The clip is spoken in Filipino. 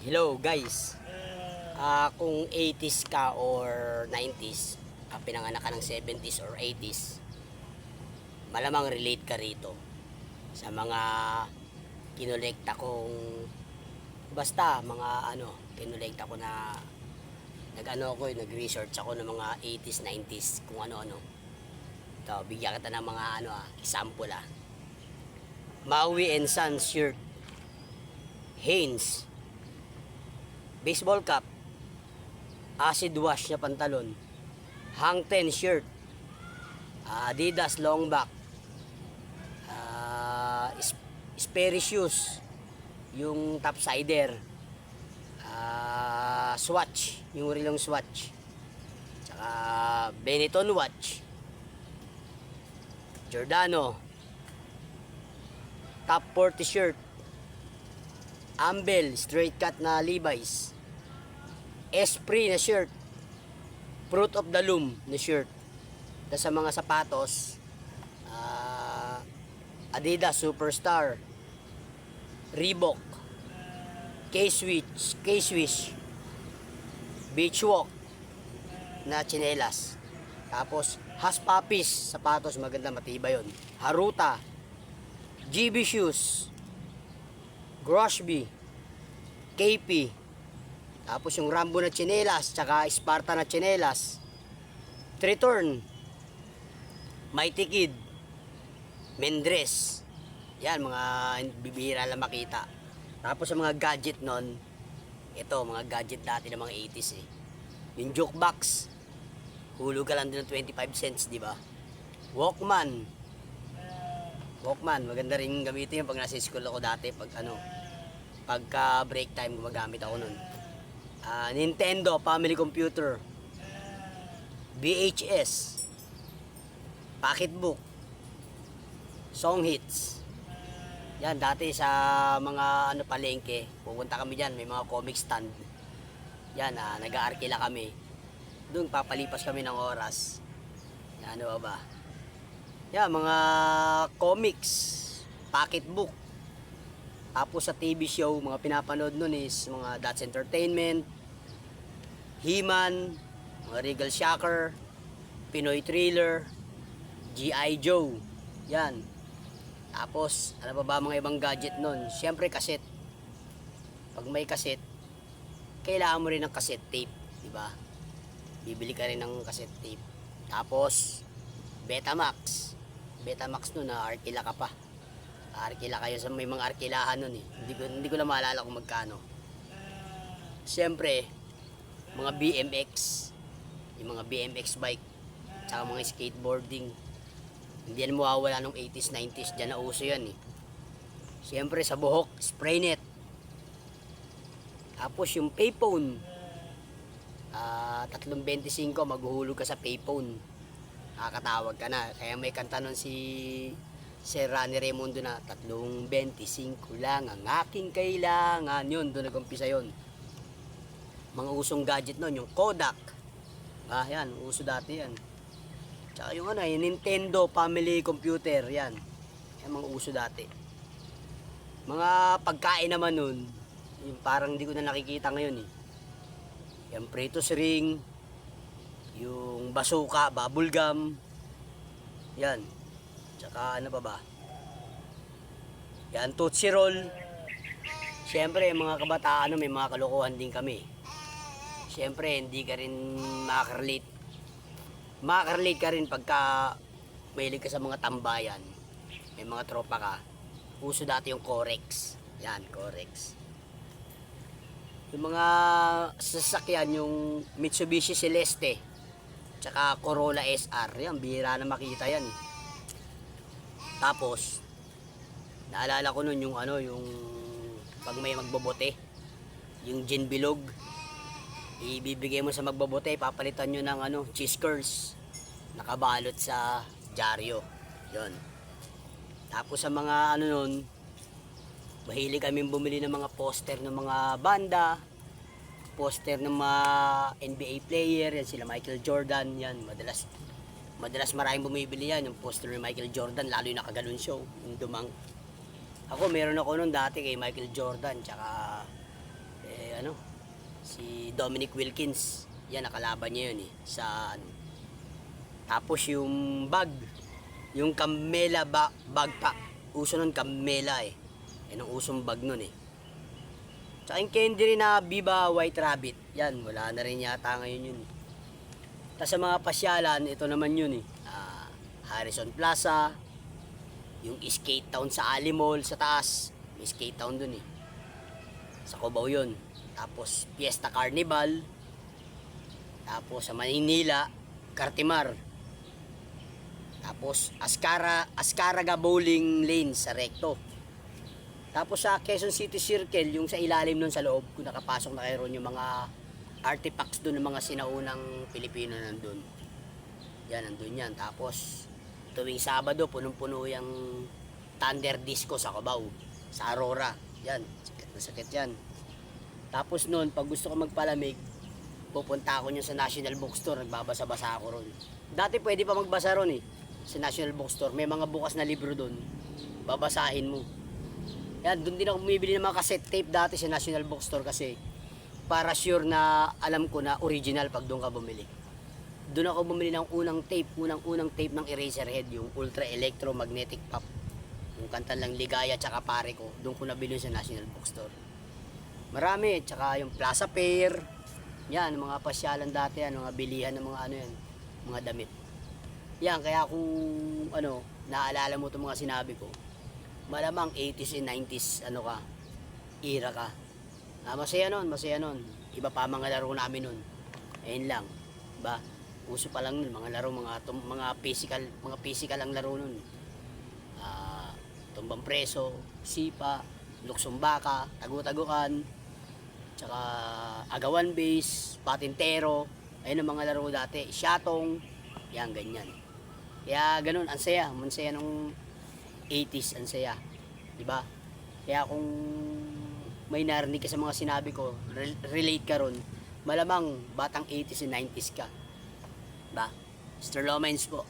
Hello guys. Kung 80s ka or 90s, pinanganak ka ng 70s or 80s, malamang relate ka rito sa mga kinolekta kong basta mga kinolekta ko na nag-research ako ng mga 80s, 90s kung ano-ano. Ito, bigyan kita ng mga example Maui and Sons shirt, Hanes baseball cap, acid wash na pantalon, Hang Ten shirt, Adidas long back, Sperry shoes, yung topsider, Swatch, yung rilong Swatch, tsaka Benetton watch, Giordano top 40 shirt, Ambel straight cut na Levi's, Esprit na shirt, Fruit of the Loom na shirt. Tapos sa mga sapatos, Adidas Superstar, Reebok, K-Swiss, Beach Walk na tsinelas. Tapos Hush Puppies sapatos, maganda, matibay yun. Haruta, GB shoes, Groshby, KP. Tapos yung Rambo na tsinelas, tsaka Sparta na tsinelas, Triturn, Mighty Kid, Mendres. Yan, mga bibihira lang makita. Tapos yung mga gadget nun, ito, mga gadget dati ng mga 80s Yung jukebox, hulog ka lang din ng 25 cents, di ba? Walkman, maganda rin gamitin yung pag nasa school ako dati, pagka break time gumagamit ako nun. Nintendo family computer, VHS, pocketbook, song hits. Yan, dati sa mga palengke, pupunta kami diyan, may mga comic stand. Yan, nag-aarkila kami. Doon papalipas kami ng oras. Yan, ano ba? Yan, mga comics, pocketbook. Tapos sa TV show, mga pinapanood nun is mga That's Entertainment, He-Man, mga Regal Shocker, Pinoy Thriller, G.I. Joe. Yan. Tapos, ano pa ba mga ibang gadget nun? Siyempre, cassette. Pag may cassette, kailangan mo rin ng cassette tape, di ba? Bibili ka rin ng cassette tape. Tapos, Betamax. Betamax nun, arkila ka pa. Arkila kayo sa may mga arkilahan nun Hindi ko na maalala kung magkano. Siyempre, mga BMX, yung mga BMX bike, tsaka mga skateboarding. Hindi yan mawawala nung 80s, 90s, dyan na uso yan Siyempre sa buhok, spray net. Tapos yung payphone, 3.25 maghuhulog ka sa payphone. Nakakatawag ka na. Kaya may kanta nun si Sir Rani Raimundo na 3.25 lang ang aking kailangan. Yun, doon nag-umpisa yun. Mga usong gadget nun, yung Kodak. Yan, uso dati yan. Tsaka yung yung Nintendo family computer, yan. Yan mga uso dati. Mga pagkain naman nun, yung parang hindi ko na nakikita ngayon Yung Fritos ring, yung bazooka, bubble gum. Yan. Tsaka ano pa ba? Yan, Tootsie Roll. Siyempre, mga kabataan may mga kalokohan din kami. Siyempre, hindi ka rin makakarelate. Makakarelate ka rin pagka mahilig ka sa mga tambayan. May mga tropa ka. Uso dati yung Corex. Yan, Corex. Yung mga sasakyan, yung Mitsubishi Celeste, tsaka Corolla SR. Yan, bihira na makita yan Tapos, naalala ko nun yung yung pag may magbobote, yung gin bilog, ibibigay mo sa magbobote, papalitan nyo ng cheese curls, nakabalot sa dyaryo. Yun. Tapos sa mga nun, mahilig kami bumili ng mga poster ng mga banda, poster ng mga NBA player, yan sila Michael Jordan, yan, madalas maraming bumibili yan, yung poster ni Michael Jordan, lalo yung nakagalon show, yung dumang. Ako, meron ako nun dati kay Michael Jordan, tsaka si Dominic Wilkins. Yan, nakalaban niya yun sa ano. Tapos yung bag, yung Camela bag pa. Uso nun Camela Yan ang usong bag nun Tsaka yung candy rin na Viva White Rabbit. Yan, wala na rin yata ngayon yun. Tapos sa mga pasyalan, ito naman yun Harrison Plaza, yung Skate Town sa Ali Mall sa taas. May Skate Town dun Sa Cubao yun. Tapos Fiesta Carnival. Tapos sa Manila, Cartimar. Tapos Ascaraga Bowling Lane sa Recto. Tapos sa Quezon City Circle, yung sa ilalim nun sa loob, kung nakapasok na kayo ron, yung mga artifacts dun ng mga sinaunang Pilipino nandun. Yan, nandun yan. Tapos tuwing Sabado, punong-puno yung Thunder Disco sa Cubao, sa Aurora. Yan, sakit na sakit yan. Tapos nun, pag gusto ko magpalamig, pupunta ako nyo sa National Bookstore, nagbabasa-basa ako ron. Dati pwede pa magbasa ron sa National Bookstore. May mga bukas na libro dun, babasahin mo. Yan, doon din ako bumibili ng mga cassette tape dati sa National Bookstore kasi para sure na alam ko na original pag doon ka bumili. Doon ako bumili ng unang tape ng Eraserhead, yung Ultra Electromagnetic Pop. Yung kanta lang Ligaya tsaka Pare Ko, doon ko nabili sa National Bookstore. Marami, tsaka yung Plaza Fair. Yan, mga pasyalan dati, mga bilihan ng mga mga damit. Yan, kaya kung naalala mo itong mga sinabi ko, malamang 80s and 90s era ka. Masaya nun. Iba pa mga laro namin nun. Ayun lang, ba? Uso pa lang nun mga laro, mga physical ang laro nun. Tumbang preso, sipa, luksong baka, tagu-tagukan, tsaka agawan base, patintero. Ayun ang mga laro dati, syatong, yan ganyan. Kaya ganun, ang saya nung 80s, ang saya, diba? Kaya kung may narinig ka sa mga sinabi ko, relate ka ron, malamang batang 80s and 90s ka, diba? Mr. Lomens po.